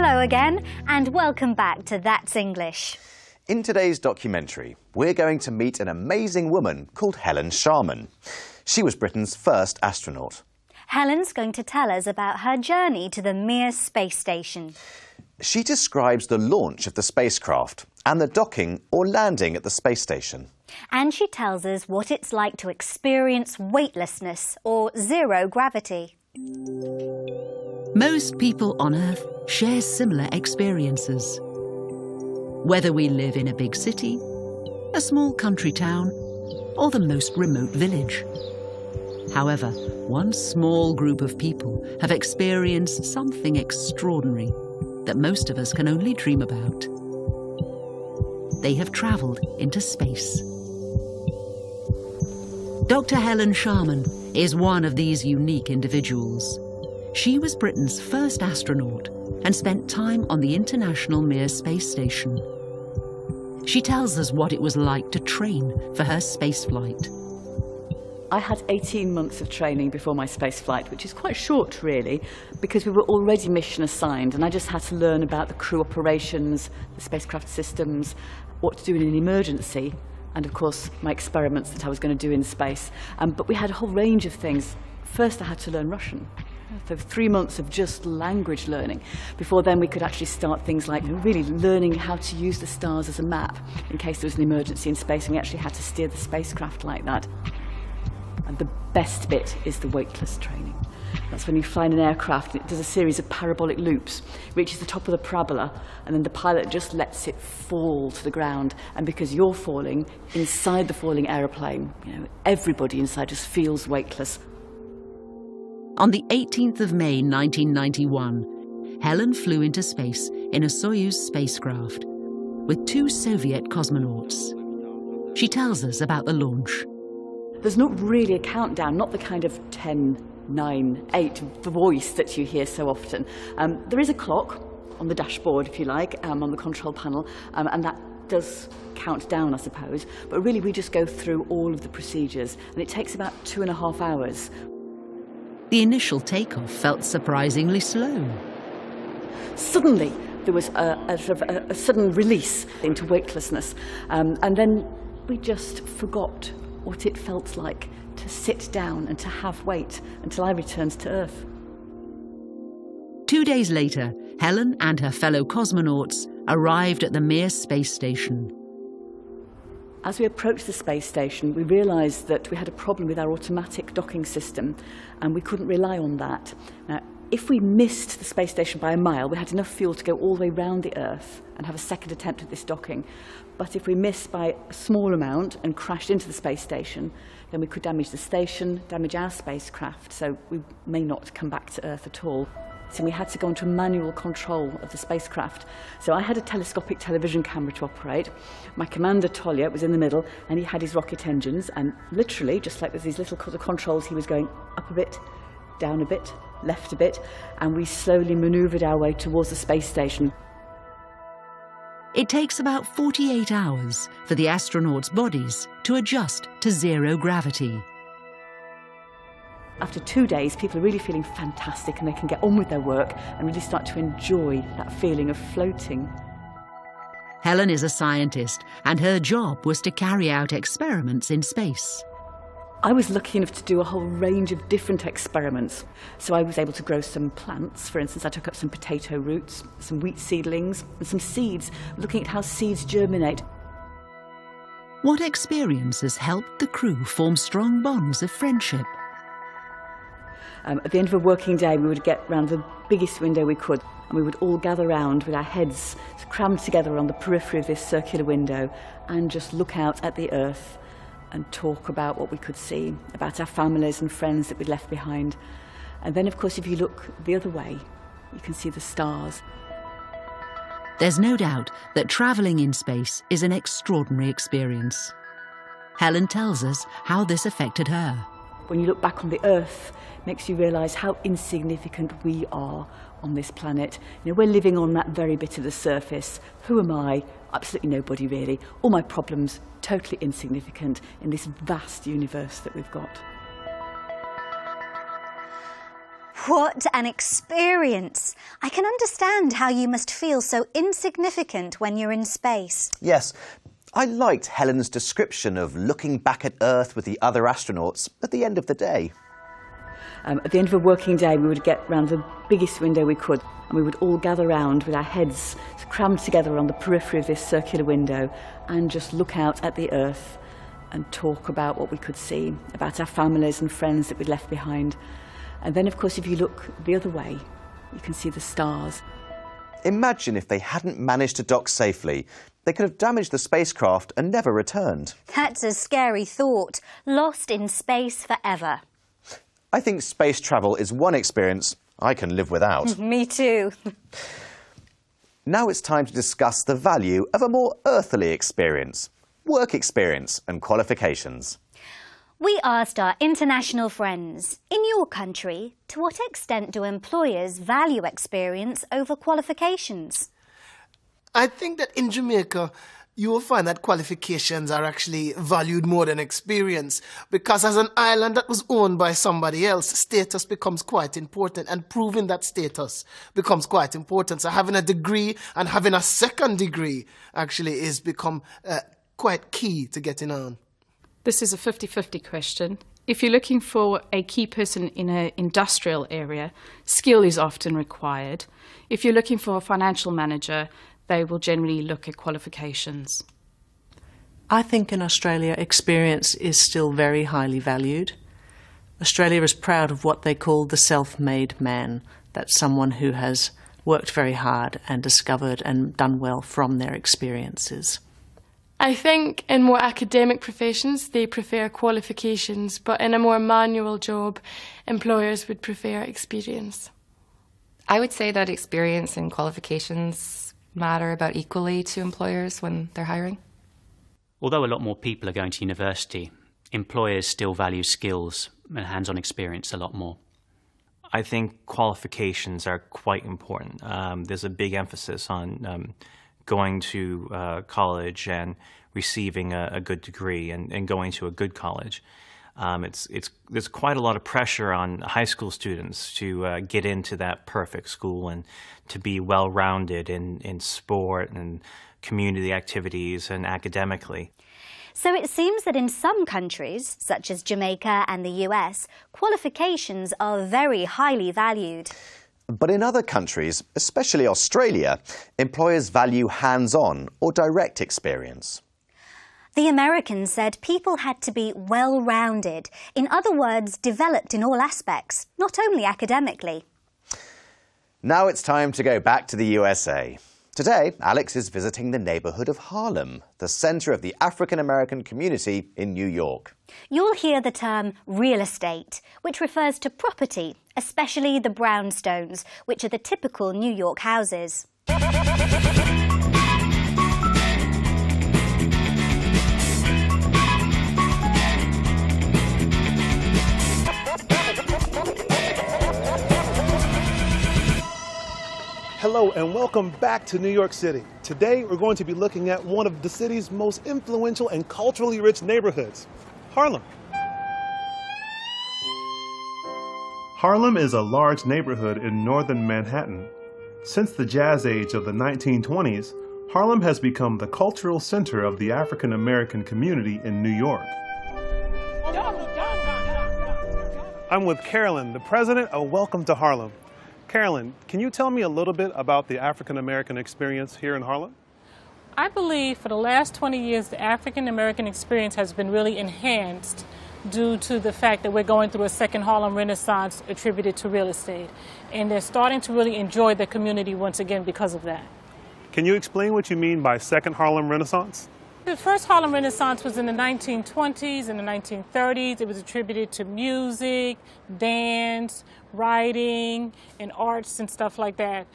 Hello again, and welcome back to That's English. In today's documentary, we're going to meet an amazing woman called Helen Sharman. She was Britain's first astronaut. Helen's going to tell us about her journey to the Mir space station. She describes the launch of the spacecraft and the docking or landing at the space station. And she tells us what it's like to experience weightlessness or zero gravity. Most people on Earth share similar experiences. Whether we live in a big city, a small country town, or the most remote village. However, one small group of people have experienced something extraordinary that most of us can only dream about. They have travelled into space. Dr. Helen Sharman is one of these unique individuals. She was Britain's first astronaut and spent time on the International Mir space station. She tells us what it was like to train for her spaceflight. I had 18 months of training before my spaceflight, which is quite short really, because we were already mission assigned and I just had to learn about the crew operations, the spacecraft systems, what to do in an emergency, and of course my experiments that I was going to do in space. But we had a whole range of things. First I had to learn Russian. So 3 months of just language learning. Before then we could actually start things like really learning how to use the stars as a map in case there was an emergency in space, and we actually had to steer the spacecraft like that. And the best bit is the weightless training. That's when you fly in an aircraft and it does a series of parabolic loops, reaches the top of the parabola, and then the pilot just lets it fall to the ground. And because you're falling inside the falling aeroplane, everybody inside just feels weightless. On the 18th of May 1991, Helen flew into space in a Soyuz spacecraft with 2 Soviet cosmonauts. She tells us about the launch. There's not really a countdown, not the kind of 10, 9, 8 voice that you hear so often. There is a clock on the dashboard, if you like, on the control panel, and that does count down, I suppose. But really we just go through all of the procedures, and it takes about 2.5 hours. The initial takeoff felt surprisingly slow. Suddenly, there was a sudden release into weightlessness, and then we just forgot what it felt like to sit down and to have weight until I returned to Earth. 2 days later, Helen and her fellow cosmonauts arrived at the Mir space station. As we approached the space station, we realised that we had a problem with our automatic docking system, and we couldn't rely on that. Now, if we missed the space station by a mile, we had enough fuel to go all the way round the Earth and have a second attempt at this docking. But if we missed by a small amount and crashed into the space station, then we could damage the station, damage our spacecraft, so we may not come back to Earth at all. So we had to go into manual control of the spacecraft. So I had a telescopic television camera to operate. My commander, Tolya, was in the middle, and he had his rocket engines, and literally, just like with these little controls, he was going up a bit, down a bit, left a bit, and we slowly manoeuvred our way towards the space station. It takes about 48 hours for the astronauts' bodies to adjust to zero gravity. After 2 days, people are really feeling fantastic and they can get on with their work and really start to enjoy that feeling of floating. Helen is a scientist, and her job was to carry out experiments in space. I was lucky enough to do a whole range of different experiments. So I was able to grow some plants. For instance, I took up some potato roots, some wheat seedlings, and some seeds, looking at how seeds germinate. What experiences helped the crew form strong bonds of friendship? At the end of a working day, we would get round the biggest window we could, and we would all gather round with our heads crammed together on the periphery of this circular window and just look out at the Earth and talk about what we could see, about our families and friends that we'd left behind. And then, of course, if you look the other way, you can see the stars. There's no doubt that travelling in space is an extraordinary experience. Helen tells us how this affected her. When you look back on the Earth, it makes you realise how insignificant we are on this planet. We're living on that very bit of the surface. Who am I? Absolutely nobody, really. All my problems, totally insignificant in this vast universe that we've got. What an experience! I can understand how you must feel so insignificant when you're in space. Yes, I liked Helen's description of looking back at Earth with the other astronauts at the end of the day. At the end of a working day, we would get round the biggest window we could, and we would all gather round with our heads crammed together on the periphery of this circular window and just look out at the Earth and talk about what we could see, about our families and friends that we'd left behind. And then, of course, if you look the other way, you can see the stars. Imagine if they hadn't managed to dock safely. They could have damaged the spacecraft and never returned. That's a scary thought. Lost in space forever. I think space travel is one experience I can live without. Me too. Now it's time to discuss the value of a more earthly experience, work experience and qualifications. We asked our international friends, in your country, to what extent do employers value experience over qualifications? I think that in Jamaica, you will find that qualifications are actually valued more than experience, because as an island that was owned by somebody else, status becomes quite important, and proving that status becomes quite important. So having a degree and having a second degree actually is become quite key to getting on. This is a 50-50 question. If you're looking for a key person in an industrial area, skill is often required. If you're looking for a financial manager, they will generally look at qualifications. I think in Australia, experience is still very highly valued. Australia is proud of what they call the self-made man. That's someone who has worked very hard and discovered and done well from their experiences. I think in more academic professions they prefer qualifications, but in a more manual job, employers would prefer experience. I would say that experience and qualifications matter about equally to employers when they're hiring. Although a lot more people are going to university, employers still value skills and hands-on experience a lot more. I think qualifications are quite important. There's a big emphasis on going to college and receiving a good degree and going to a good college. There's quite a lot of pressure on high school students to get into that perfect school and to be well-rounded in sport and community activities and academically. So it seems that in some countries, such as Jamaica and the US, qualifications are very highly valued. But in other countries, especially Australia, employers value hands-on or direct experience. The Americans said people had to be well-rounded, in other words, developed in all aspects, not only academically. Now it's time to go back to the USA. Today, Alex is visiting the neighbourhood of Harlem, the centre of the African-American community in New York. You'll hear the term real estate, which refers to property, especially the brownstones, which are the typical New York houses. Hello and welcome back to New York City. Today we're going to be looking at one of the city's most influential and culturally rich neighborhoods, Harlem. Harlem is a large neighborhood in northern Manhattan. Since the Jazz Age of the 1920s, Harlem has become the cultural center of the African American community in New York. I'm with Carolyn, the president of Welcome to Harlem. Carolyn, can you tell me a little bit about the African American experience here in Harlem? I believe for the last 20 years the African American experience has been really enhanced due to the fact that we're going through a second Harlem Renaissance attributed to real estate. And they're starting to really enjoy the community once again because of that. Can you explain what you mean by second Harlem Renaissance? The first Harlem Renaissance was in the 1920s and the 1930s. It was attributed to music, dance, writing, and arts and stuff like that.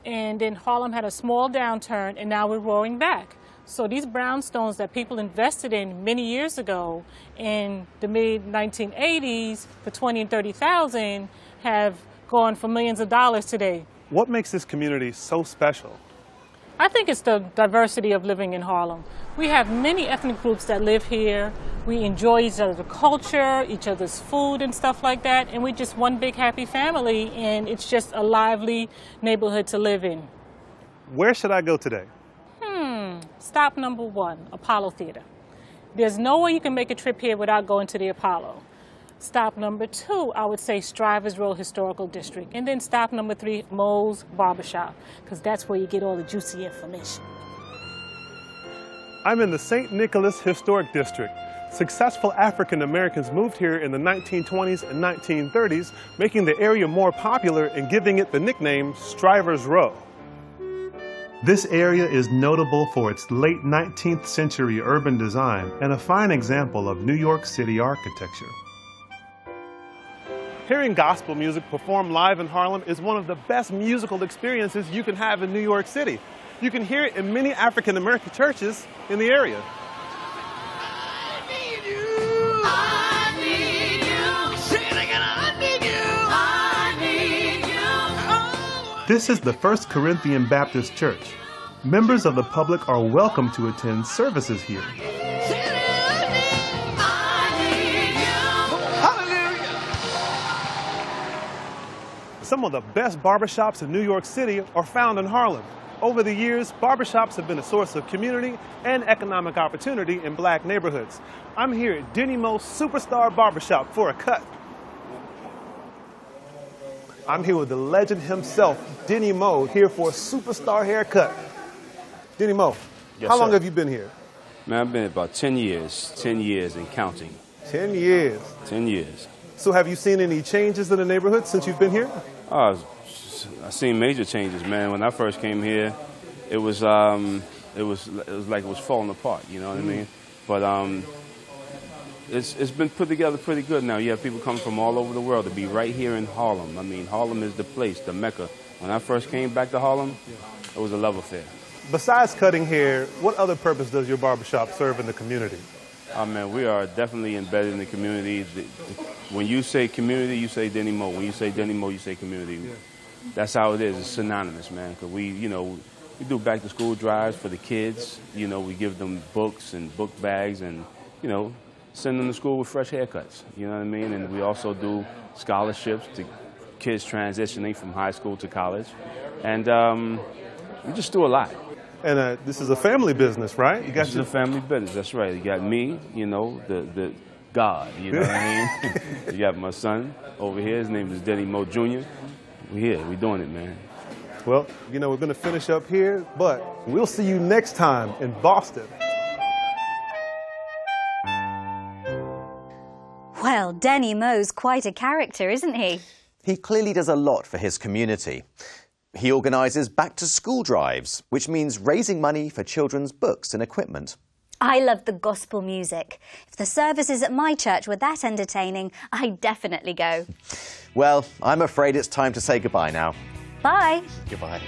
And then Harlem had a small downturn, and now we're roaring back. So these brownstones that people invested in many years ago in the mid-1980s for $20,000 and $30,000 have gone for millions of dollars today. What makes this community so special? I think it's the diversity of living in Harlem. We have many ethnic groups that live here. We enjoy each other's culture, each other's food and stuff like that, and we're just one big happy family, and it's just a lively neighborhood to live in. Where should I go today? Stop number 1, Apollo Theater. There's no way you can make a trip here without going to the Apollo. Stop number 2, I would say Strivers Road Historical District. And then stop number 3, Moe's Barbershop, because that's where you get all the juicy information. I'm in the St. Nicholas Historic District. Successful African Americans moved here in the 1920s and 1930s, making the area more popular and giving it the nickname Strivers Row. This area is notable for its late 19th century urban design and a fine example of New York City architecture. Hearing gospel music performed live in Harlem is one of the best musical experiences you can have in New York City. You can hear it in many African American churches in the area. This is the First Corinthian Baptist Church. Members of the public are welcome to attend services here. Some of the best barbershops in New York City are found in Harlem. Over the years, barbershops have been a source of community and economic opportunity in black neighborhoods. I'm here at Denny Moe's Superstar Barbershop for a cut. I'm here with the legend himself, Denny Moe, here for a superstar haircut. Denny Moe, how long have you been here? Man, I've been about 10 years and counting. 10 years? 10 years. So have you seen any changes in the neighborhood since you've been here? I've seen major changes, man. When I first came here, it was like it was falling apart, you know what I mean? But it's been put together pretty good now. You have people coming from all over the world to be right here in Harlem. I mean, Harlem is the place, the Mecca. When I first came back to Harlem, it was a love affair. Besides cutting hair, what other purpose does your barbershop serve in the community? Oh, man, we are definitely embedded in the community. When you say community, you say Denny Moe. When you say Denny Moe, you say community. Yeah. That's how it is. It's synonymous, man, because we do back-to-school drives for the kids. You know, we give them books and book bags and, send them to school with fresh haircuts. You know what I mean? And we also do scholarships to kids transitioning from high school to college. And we just do a lot. And this is a family business, right? This is a family business, that's right. You got me, the God, you know what I mean? You got my son over here, his name is Denny Moe Jr. We're here, we're doing it, man. Well, we're going to finish up here, but we'll see you next time in Boston. Well, Denny Moe's quite a character, isn't he? He clearly does a lot for his community. He organises back-to-school drives, which means raising money for children's books and equipment. I love the gospel music. If the services at my church were that entertaining, I'd definitely go. Well, I'm afraid it's time to say goodbye now. Bye. Goodbye.